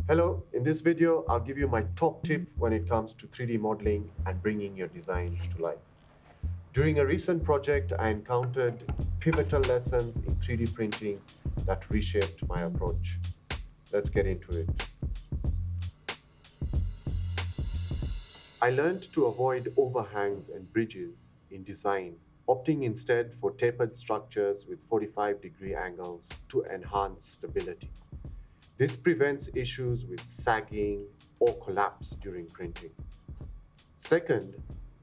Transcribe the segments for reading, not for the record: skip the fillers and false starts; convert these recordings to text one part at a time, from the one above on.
Hello, in this video, I'll give you my top tip when it comes to 3D modeling and bringing your designs to life. During a recent project, I encountered pivotal lessons in 3D printing that reshaped my approach. Let's get into it. I learned to avoid overhangs and bridges in design, opting instead for tapered structures with 45-degree angles to enhance stability. This prevents issues with sagging or collapse during printing. Second,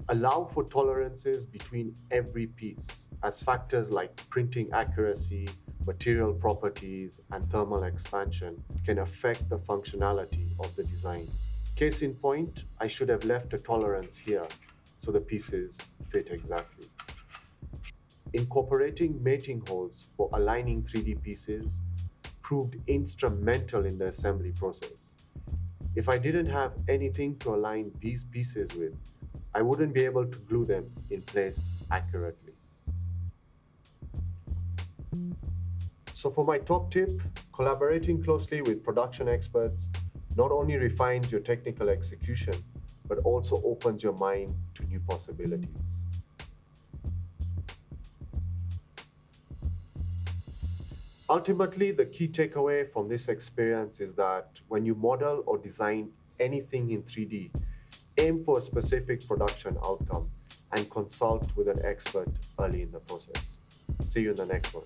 allow for tolerances between every piece, as factors like printing accuracy, material properties, and thermal expansion can affect the functionality of the design. Case in point, I should have left a tolerance here so the pieces fit exactly. Incorporating mating holes for aligning 3D pieces proved instrumental in the assembly process. If I didn't have anything to align these pieces with, I wouldn't be able to glue them in place accurately. So for my top tip, collaborating closely with production experts not only refines your technical execution, but also opens your mind to new possibilities. Ultimately, the key takeaway from this experience is that when you model or design anything in 3D, aim for a specific production outcome and consult with an expert early in the process. See you in the next one.